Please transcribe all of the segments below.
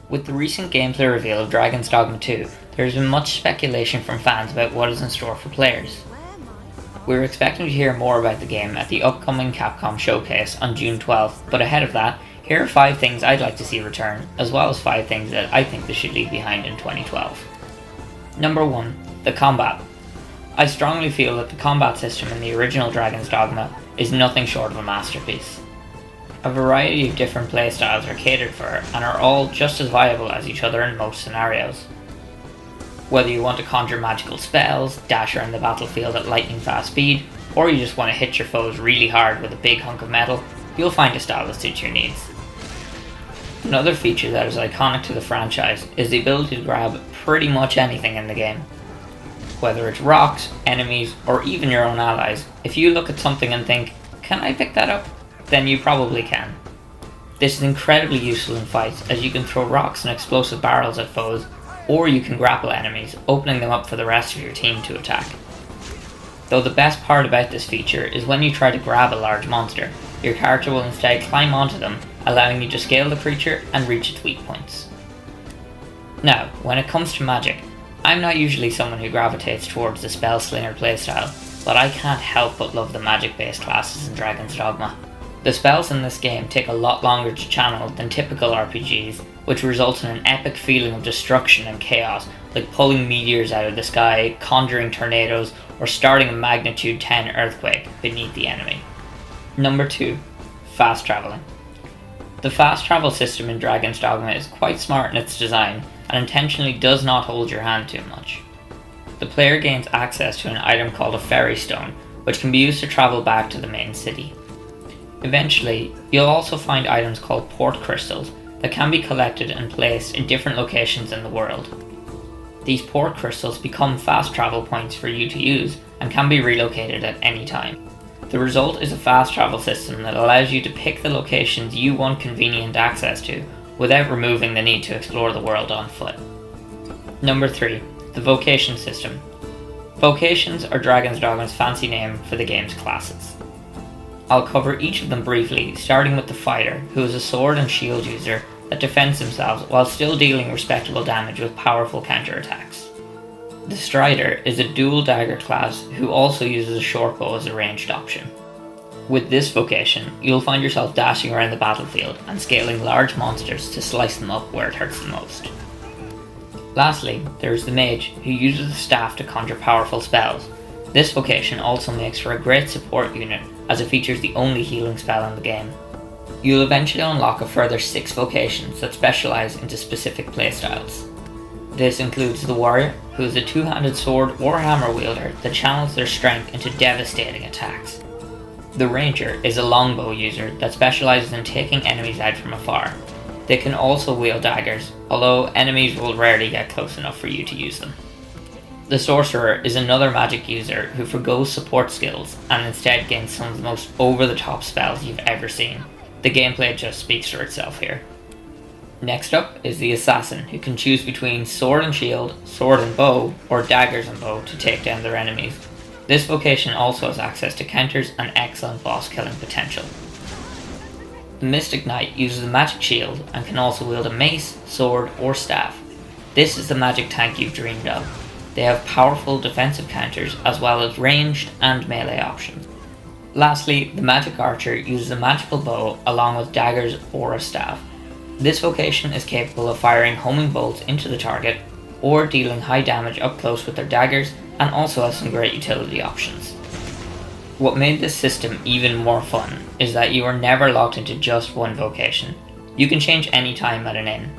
With the recent gameplay reveal of Dragon's Dogma 2, there has been much speculation from fans about what is in store for players. We were expecting to hear more about the game at the upcoming Capcom showcase on June 12th, but ahead of that, here are 5 things I'd like to see return, as well as 5 things that I think they should leave behind in 2012. Number 1. The combat. I strongly feel that the combat system in the original Dragon's Dogma is nothing short of a masterpiece. A variety of different playstyles are catered for and are all just as viable as each other in most scenarios. Whether you want to conjure magical spells, dash around the battlefield at lightning fast speed, or you just want to hit your foes really hard with a big hunk of metal, you'll find a style that suits your needs. Another feature that is iconic to the franchise is the ability to grab pretty much anything in the game. Whether it's rocks, enemies, or even your own allies, if you look at something and think, "Can I pick that up?" then you probably can. This is incredibly useful in fights, as you can throw rocks and explosive barrels at foes, or you can grapple enemies, opening them up for the rest of your team to attack. Though the best part about this feature is when you try to grab a large monster, your character will instead climb onto them, allowing you to scale the creature and reach its weak points. Now, when it comes to magic, I'm not usually someone who gravitates towards the spell slinger playstyle, but I can't help but love the magic based classes in Dragon's Dogma. The spells in this game take a lot longer to channel than typical RPGs, which results in an epic feeling of destruction and chaos, like pulling meteors out of the sky, conjuring tornadoes, or starting a magnitude 10 earthquake beneath the enemy. Number 2. Fast traveling. The fast travel system in Dragon's Dogma is quite smart in its design, and intentionally does not hold your hand too much. The player gains access to an item called a ferry stone, which can be used to travel back to the main city. Eventually, you'll also find items called port crystals that can be collected and placed in different locations in the world. These port crystals become fast travel points for you to use and can be relocated at any time. The result is a fast travel system that allows you to pick the locations you want convenient access to without removing the need to explore the world on foot. Number 3. The Vocation System. Vocations are Dragon's Dogma's fancy name for the game's classes. I'll cover each of them briefly, starting with the Fighter, who is a sword and shield user that defends themselves while still dealing respectable damage with powerful counterattacks. The Strider is a dual dagger class who also uses a short bow as a ranged option. With this vocation, you'll find yourself dashing around the battlefield and scaling large monsters to slice them up where it hurts the most. Lastly, there is the Mage, who uses a staff to conjure powerful spells. This vocation also makes for a great support unit, as it features the only healing spell in the game. You'll eventually unlock a further 6 vocations that specialise into specific playstyles. This includes the Warrior, who is a 2-handed sword or hammer wielder that channels their strength into devastating attacks. The Ranger is a longbow user that specialises in taking enemies out from afar. They can also wield daggers, although enemies will rarely get close enough for you to use them. The Sorcerer is another magic user who forgoes support skills and instead gains some of the most over-the-top spells you've ever seen. The gameplay just speaks for itself here. Next up is the Assassin, who can choose between sword and shield, sword and bow, or daggers and bow to take down their enemies. This vocation also has access to counters and excellent boss killing potential. The Mystic Knight uses a magic shield and can also wield a mace, sword, or staff. This is the magic tank you've dreamed of. They have powerful defensive counters as well as ranged and melee options. Lastly, the Magic Archer uses a magical bow along with daggers or a staff. This vocation is capable of firing homing bolts into the target or dealing high damage up close with their daggers, and also has some great utility options. What made this system even more fun is that you are never locked into just one vocation. You can change any time at an inn.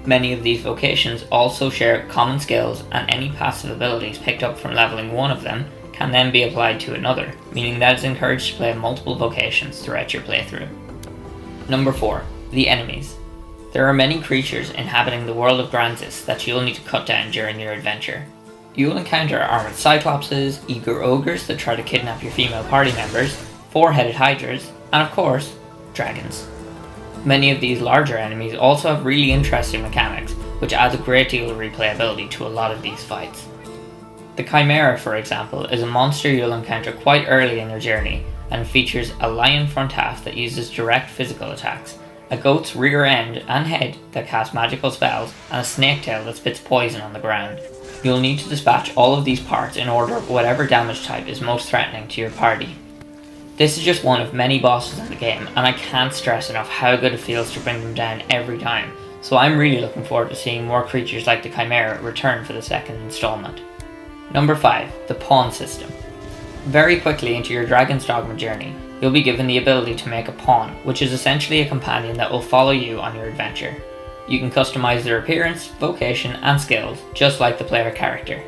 Many of these vocations also share common skills, and any passive abilities picked up from leveling one of them can then be applied to another, meaning that it's encouraged to play multiple vocations throughout your playthrough. Number 4. The Enemies. There are many creatures inhabiting the world of Granzis that you'll need to cut down during your adventure. You'll encounter armoured cyclopses, eager ogres that try to kidnap your female party members, 4-headed hydras, and of course, dragons. Many of these larger enemies also have really interesting mechanics, which adds a great deal of replayability to a lot of these fights. The Chimera, for example, is a monster you'll encounter quite early in your journey, and features a lion front half that uses direct physical attacks, a goat's rear end and head that casts magical spells, and a snake tail that spits poison on the ground. You'll need to dispatch all of these parts in order of whatever damage type is most threatening to your party. This is just one of many bosses in the game, and I can't stress enough how good it feels to bring them down every time, so I'm really looking forward to seeing more creatures like the Chimera return for the second installment. Number 5. The Pawn System. Very quickly into your Dragon's Dogma journey, you'll be given the ability to make a pawn, which is essentially a companion that will follow you on your adventure. You can customize their appearance, vocation, and skills, just like the player character.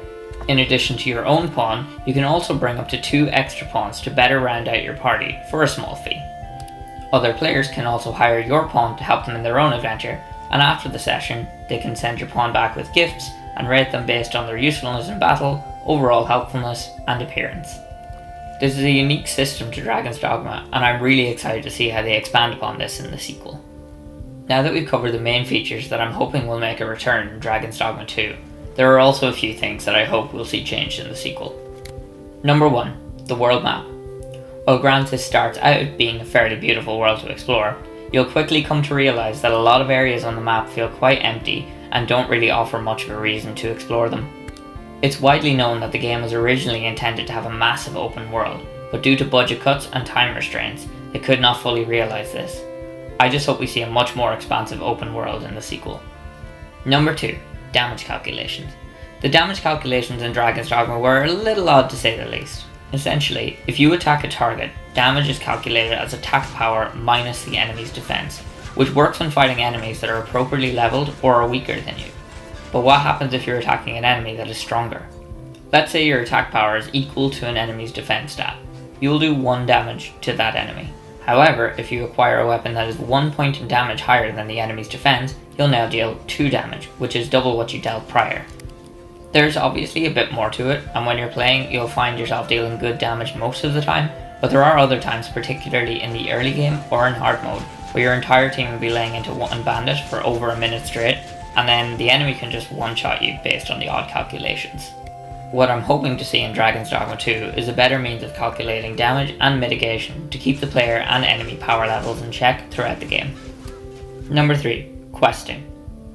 In addition to your own pawn, you can also bring up to 2 extra pawns to better round out your party for a small fee. Other players can also hire your pawn to help them in their own adventure, and after the session, they can send your pawn back with gifts and rate them based on their usefulness in battle, overall helpfulness, and appearance. This is a unique system to Dragon's Dogma, and I'm really excited to see how they expand upon this in the sequel. Now that we've covered the main features that I'm hoping will make a return in Dragon's Dogma 2, there are also a few things that I hope we'll see changed in the sequel. Number 1. The world map. While granted starts out being a fairly beautiful world to explore, you'll quickly come to realise that a lot of areas on the map feel quite empty and don't really offer much of a reason to explore them. It's widely known that the game was originally intended to have a massive open world, but due to budget cuts and time restraints, they could not fully realise this. I just hope we see a much more expansive open world in the sequel. Number 2. Damage calculations. The damage calculations in Dragon's Dogma were a little odd to say the least. Essentially, if you attack a target, damage is calculated as attack power minus the enemy's defense, which works when fighting enemies that are appropriately leveled or are weaker than you. But what happens if you're attacking an enemy that is stronger? Let's say your attack power is equal to an enemy's defense stat. You will do 1 damage to that enemy. However, if you acquire a weapon that is 1 point in damage higher than the enemy's defense, you'll now deal 2 damage, which is double what you dealt prior. There's obviously a bit more to it, and when you're playing, you'll find yourself dealing good damage most of the time, but there are other times, particularly in the early game or in hard mode, where your entire team will be laying into one bandit for over a minute straight, and then the enemy can just one-shot you based on the odd calculations. What I'm hoping to see in Dragon's Dogma 2 is a better means of calculating damage and mitigation to keep the player and enemy power levels in check throughout the game. Number 3. Questing.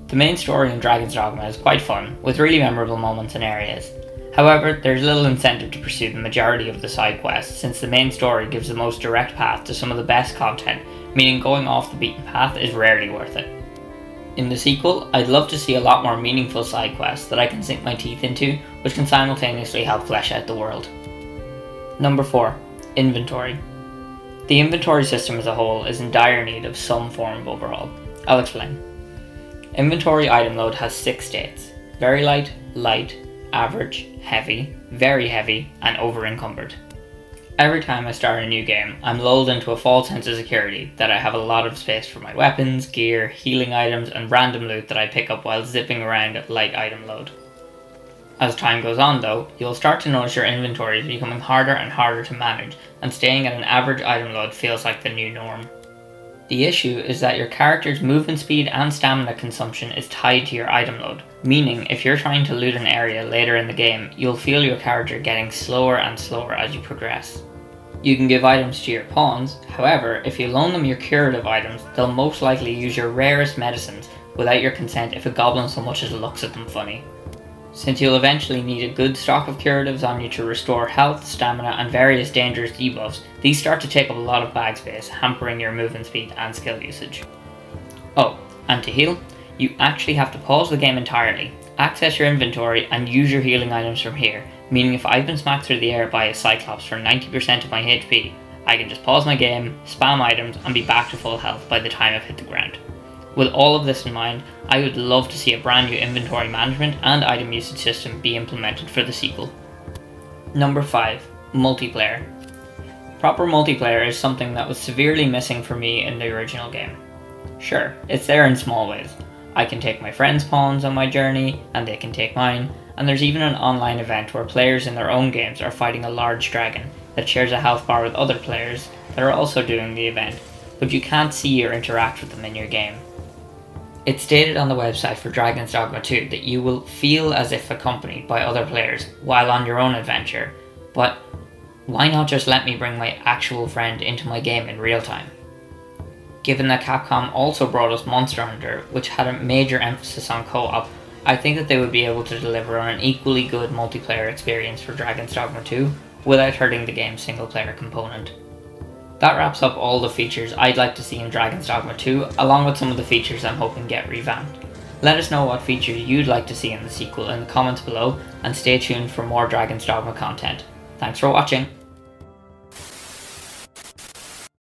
The main story in Dragon's Dogma is quite fun, with really memorable moments and areas. However, there's little incentive to pursue the majority of the side quests, since the main story gives the most direct path to some of the best content, meaning going off the beaten path is rarely worth it. In the sequel, I'd love to see a lot more meaningful side quests that I can sink my teeth into, which can simultaneously help flesh out the world. Number 4. Inventory. The inventory system as a whole is in dire need of some form of overhaul. I'll explain. Inventory item load has 6 states: very light, light, average, heavy, very heavy, and over encumbered. Every time I start a new game, I'm lulled into a false sense of security that I have a lot of space for my weapons, gear, healing items, and random loot that I pick up while zipping around at light item load. As time goes on though, you'll start to notice your inventory is becoming harder and harder to manage, and staying at an average item load feels like the new norm. The issue is that your character's movement speed and stamina consumption is tied to your item load, meaning if you're trying to loot an area later in the game, you'll feel your character getting slower and slower as you progress. You can give items to your pawns, however, if you loan them your curative items, they'll most likely use your rarest medicines without your consent if a goblin so much as looks at them funny. Since you'll eventually need a good stock of curatives on you to restore health, stamina, and various dangerous debuffs, these start to take up a lot of bag space, hampering your movement speed and skill usage. Oh, and to heal, you actually have to pause the game entirely, access your inventory, and use your healing items from here, meaning if I've been smacked through the air by a Cyclops for 90% of my HP, I can just pause my game, spam items, and be back to full health by the time I've hit the ground. With all of this in mind, I would love to see a brand new inventory management and item usage system be implemented for the sequel. Number 5. Multiplayer. Proper multiplayer is something that was severely missing for me in the original game. Sure, it's there in small ways. I can take my friends' pawns on my journey, and they can take mine, and there's even an online event where players in their own games are fighting a large dragon that shares a health bar with other players that are also doing the event, but you can't see or interact with them in your game. It's stated on the website for Dragon's Dogma 2 that you will feel as if accompanied by other players while on your own adventure, but why not just let me bring my actual friend into my game in real time? Given that Capcom also brought us Monster Hunter, which had a major emphasis on co-op, I think that they would be able to deliver on an equally good multiplayer experience for Dragon's Dogma 2 without hurting the game's single player component. That wraps up all the features I'd like to see in Dragon's Dogma 2, along with some of the features I'm hoping get revamped. Let us know what features you'd like to see in the sequel in the comments below, and stay tuned for more Dragon's Dogma content. Thanks for watching!